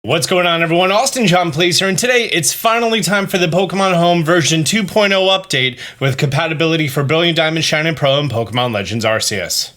What's going on, everyone? Austin John Plays here, and today it's finally time for the Pokemon Home version 2.0 update with compatibility for Brilliant Diamond, Shining Pearl, and Pokemon Legends Arceus.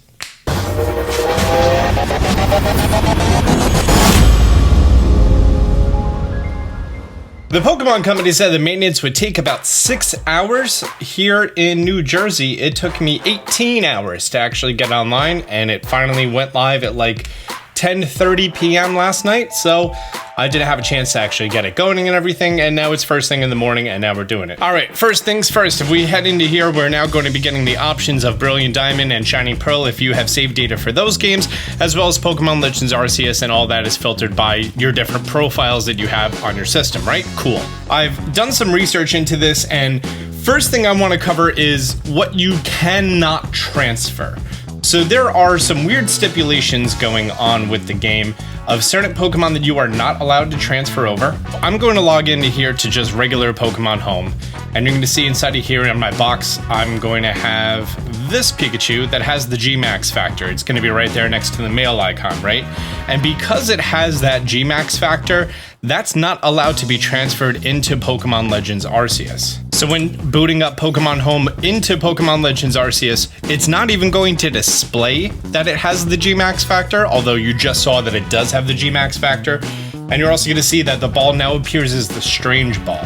The Pokemon Company said the maintenance would take about 6 hours. Here in New Jersey, it took me 18 hours to actually get online, and it finally went live at like 10:30 p.m. last night, so I didn't have a chance to actually get it going and everything, and now it's first thing in the morning, and now we're doing it. Alright, first things first, if we head into here, we're now going to be getting the options of Brilliant Diamond and Shining Pearl if you have saved data for those games, as well as Pokemon Legends Arceus, and all that is filtered by your different profiles that you have on your system, right? Cool. I've done some research into this, and first thing I want to cover is what you cannot transfer. So there are some weird stipulations going on with the game of certain Pokemon that you are not allowed to transfer over. I'm going to log into here to just regular Pokemon Home, and you're going to see inside of here in my box, I'm going to have this Pikachu that has the G-Max factor. It's going to be right there next to the male icon, right? And because it has that G-Max factor, that's not allowed to be transferred into Pokemon Legends Arceus. So when booting up Pokemon Home into Pokemon Legends Arceus, it's not even going to display that it has the G-Max factor, although you just saw that it does have the G-Max factor. And you're also going to see that the ball now appears as the Strange Ball.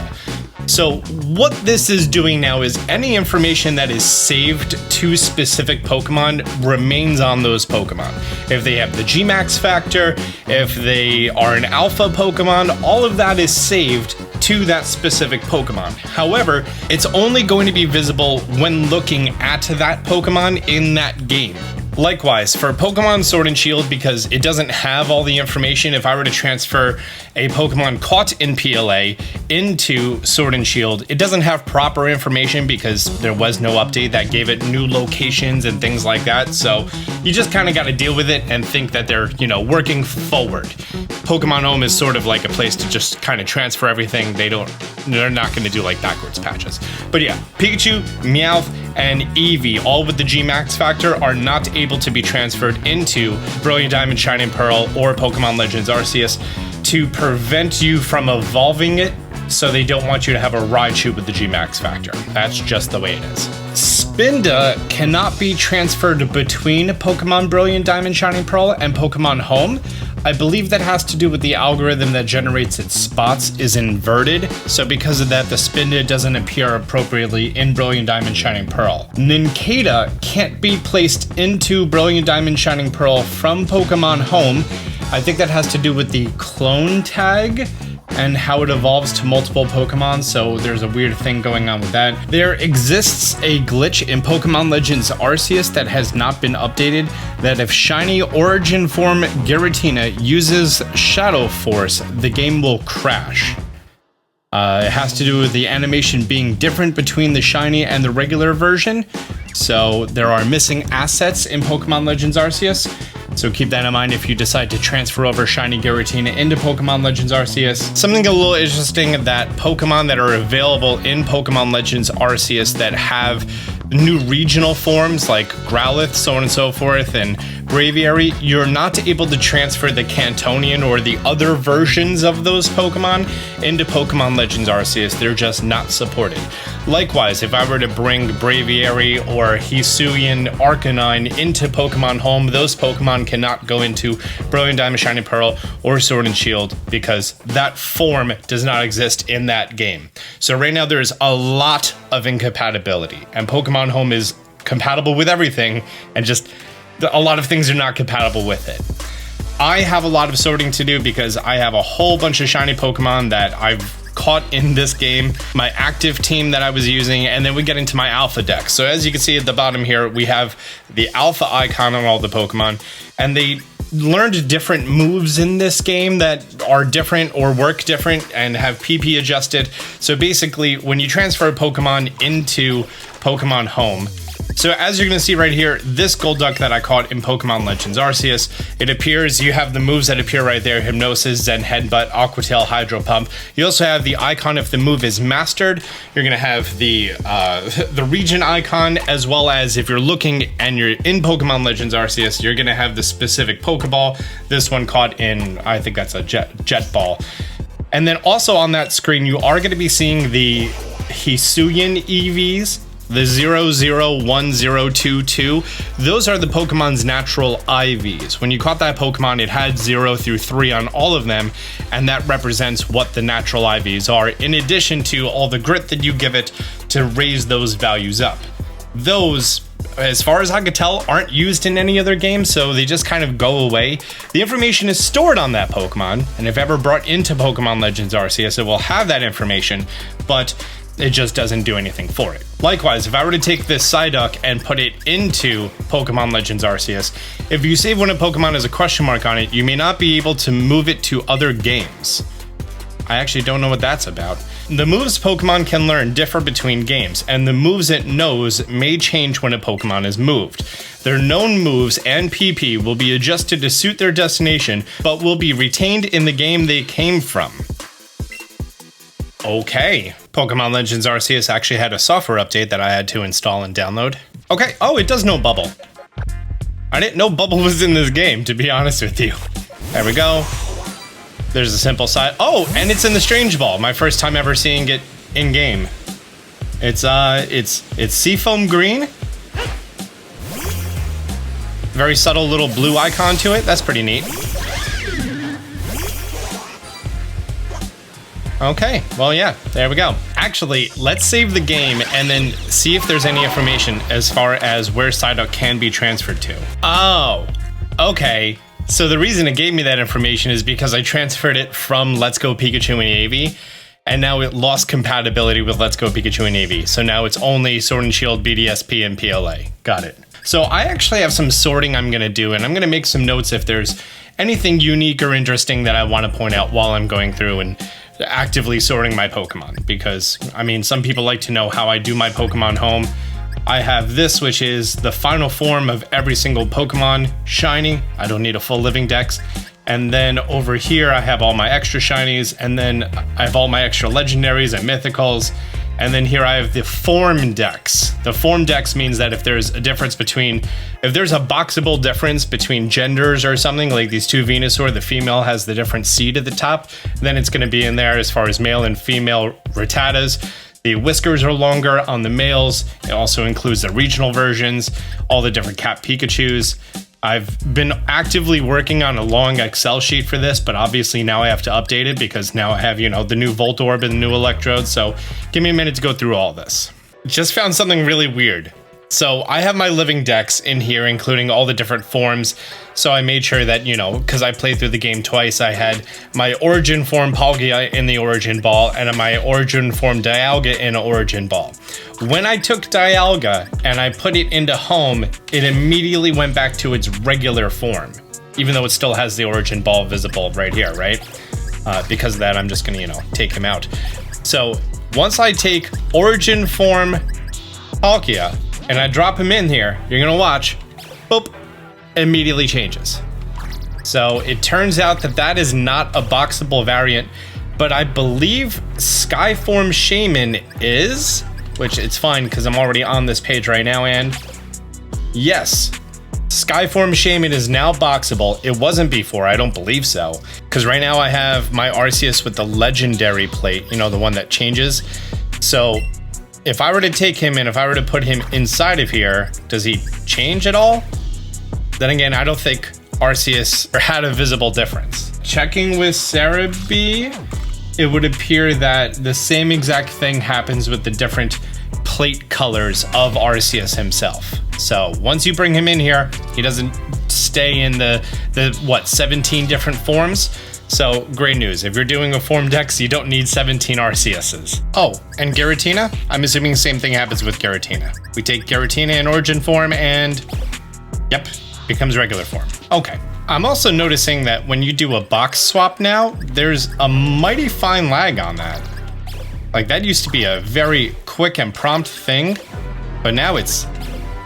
So what this is doing now is any information that is saved to specific Pokemon remains on those Pokemon. If they have the G-Max factor, if they are an alpha Pokemon, all of that is saved to that specific Pokemon. However, it's only going to be visible when looking at that Pokemon in that game. Likewise, for Pokemon Sword and Shield, because it doesn't have all the information, if I were to transfer a Pokemon caught in PLA into Sword and Shield, it doesn't have proper information because there was no update that gave it new locations and things like that. So you just kind of got to deal with it and think that they're, working forward. Pokemon Home is sort of like a place to just kind of transfer everything. They're not going to do like backwards patches. But yeah, Pikachu, Meowth, and Eevee, all with the G-Max factor, are not able to be transferred into Brilliant Diamond, Shining Pearl, or Pokemon Legends Arceus to prevent you from evolving it, so they don't want you to have a Raichu with the G-Max factor. That's just the way it is. Spinda cannot be transferred between Pokemon Brilliant Diamond, Shining Pearl, and Pokemon Home. I believe that has to do with the algorithm that generates its spots is inverted, so because of that, the Spinda doesn't appear appropriately in Brilliant Diamond, Shining Pearl. Nincada can't be placed into Brilliant Diamond, Shining Pearl from Pokemon Home. I think that has to do with the clone tag and how it evolves to multiple Pokemon, so there's a weird thing going on with that. There exists a glitch in Pokemon Legends Arceus that has not been updated, that if Shiny Origin Form Giratina uses Shadow Force, the game will crash. It has to do with the animation being different between the Shiny and the regular version, so there are missing assets in Pokemon Legends Arceus. So keep that in mind if you decide to transfer over Shiny Giratina into Pokemon Legends Arceus. Something a little interesting, that Pokemon that are available in Pokemon Legends Arceus that have new regional forms like Growlithe, so on and so forth, and Braviary, you're not able to transfer the Cantonian or the other versions of those Pokemon into Pokemon Legends Arceus. They're just not supported. Likewise, if I were to bring Braviary or Hisuian Arcanine into Pokemon Home, those Pokemon cannot go into Brilliant Diamond, Shining Pearl, or Sword and Shield because that form does not exist in that game. So right now there's a lot of incompatibility, and Pokemon Home is compatible with everything, and just a lot of things are not compatible with it. I have a lot of sorting to do because I have a whole bunch of shiny Pokemon that I've caught in this game, my active team that I was using, and then we get into my alpha deck. So as you can see at the bottom here, we have the alpha icon on all the Pokemon, and they learned different moves in this game that are different or work different and have PP adjusted. So basically, when you transfer a Pokemon into Pokemon Home, So as you're going to see right here, this Golduck that I caught in Pokemon Legends Arceus, it appears you have the moves that appear right there: Hypnosis, Zen Headbutt, Aqua Tail, Hydro Pump. You also have the icon if the move is mastered. You're going to have the region icon, as well as if you're looking and you're in Pokemon Legends Arceus, you're going to have the specific Pokeball. This one caught in, I think that's a jet ball. And then also on that screen, you are going to be seeing the Hisuian EVs, the 001022. Those are the Pokemon's natural IVs. When you caught that Pokemon, it had 0 through 3 on all of them, and that represents what the natural IVs are, in addition to all the grit that you give it to raise those values up. Those, as far as I could tell, aren't used in any other game, so they just kind of go away. The information is stored on that Pokemon, and if ever brought into Pokemon Legends Arceus, it will have that information, but it just doesn't do anything for it. Likewise, if I were to take this Psyduck and put it into Pokemon Legends Arceus, if you save when a Pokemon has a question mark on it, you may not be able to move it to other games. I actually don't know what that's about. The moves Pokemon can learn differ between games, and the moves it knows may change when a Pokemon is moved. Their known moves and PP will be adjusted to suit their destination, but will be retained in the game they came from. Okay, Pokemon Legends Arceus actually had a software update that I had to install and download. Okay, oh, it does know Bubble. I didn't know Bubble was in this game, to be honest with you. There we go. There's a simple side. Oh, and it's in the Strange Ball. My first time ever seeing it in game. It's Seafoam Green. Very subtle little blue icon to it. That's pretty neat. Okay, well, yeah, there we go. Actually, let's save the game and then see if there's any information as far as where Psyduck can be transferred to. Oh, okay. So the reason it gave me that information is because I transferred it from Let's Go Pikachu and Eevee, and now it lost compatibility with Let's Go Pikachu and Eevee. So now it's only Sword and Shield, BDSP, and PLA. Got it. So I actually have some sorting I'm going to do, and I'm going to make some notes if there's anything unique or interesting that I want to point out while I'm going through and actively sorting my Pokemon, because I mean, some people like to know how I do my Pokemon home. I have this, which is the final form of every single Pokemon shiny. I don't need a full living dex. And then over here I have all my extra shinies, and then I have all my extra legendaries and mythicals. And then here I have the form dex. The form dex means that if there's a difference between, if there's a boxable difference between genders or something, like these two Venusaur, the female has the different seed at the top, then it's going to be in there as far as male and female Rattatas. The whiskers are longer on the males. It also includes the regional versions, all the different Cat Pikachus. I've been actively working on a long Excel sheet for this, but obviously now I have to update it because now I have, you know, the new Voltorb and the new Electrode, so give me a minute to go through all this. Just found something really weird. So I have my living dex in here, including all the different forms. So I made sure that, you know, because I played through the game twice, I had my origin form Palkia in the origin ball and my origin form Dialga in an origin ball. When I took Dialga and I put it into home, it immediately went back to its regular form, even though it still has the origin ball visible right here, right? Because of that, I'm just gonna, you know, take him out. So once I take origin form Palkia and I drop him in here, you're gonna watch, boop, immediately changes. So it turns out that that is not a boxable variant, but I believe Skyform Shaman is, which it's fine because I'm already on this page right now, and yes, Skyform Shaman is now boxable. It wasn't before, I don't believe so, because right now I have my Arceus with the legendary plate, you know, the one that changes. So if I were to take him and if I were to put him inside of here, does he change at all? Then again, I don't think Arceus had a visible difference. Checking with Cerebi, it would appear that the same exact thing happens with the different plate colors of Arceus himself. So once you bring him in here, he doesn't stay in the 17 different forms. So great news. If you're doing a form dex, you don't need 17 Arceuses. Oh, and Giratina? I'm assuming the same thing happens with Giratina. We take Giratina in origin form and, yep, becomes regular form. Okay. I'm also noticing that when you do a box swap now, there's a mighty fine lag on that. Like, that used to be a very quick and prompt thing, but now it's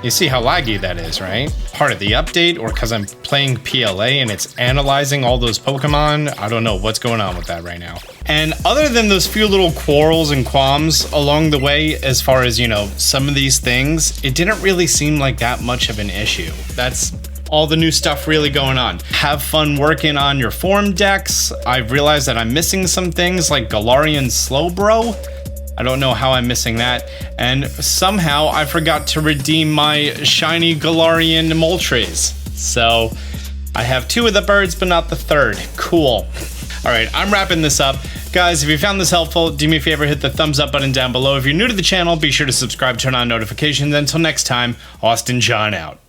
You see how laggy that is, right? Part of the update, or because I'm playing PLA and it's analyzing all those Pokemon? I don't know what's going on with that right now. And other than those few little quarrels and qualms along the way, as far as, you know, some of these things, it didn't really seem like that much of an issue. That's all the new stuff really going on. Have fun working on your form decks. I've realized that I'm missing some things like Galarian Slowbro. I don't know how I'm missing that. And somehow I forgot to redeem my shiny Galarian Moltres. So I have 2 of the birds, but not the 3rd. Cool. All right, I'm wrapping this up. Guys, if you found this helpful, do me a favor, hit the thumbs up button down below. If you're new to the channel, be sure to subscribe, turn on notifications. Until next time, Austin John out.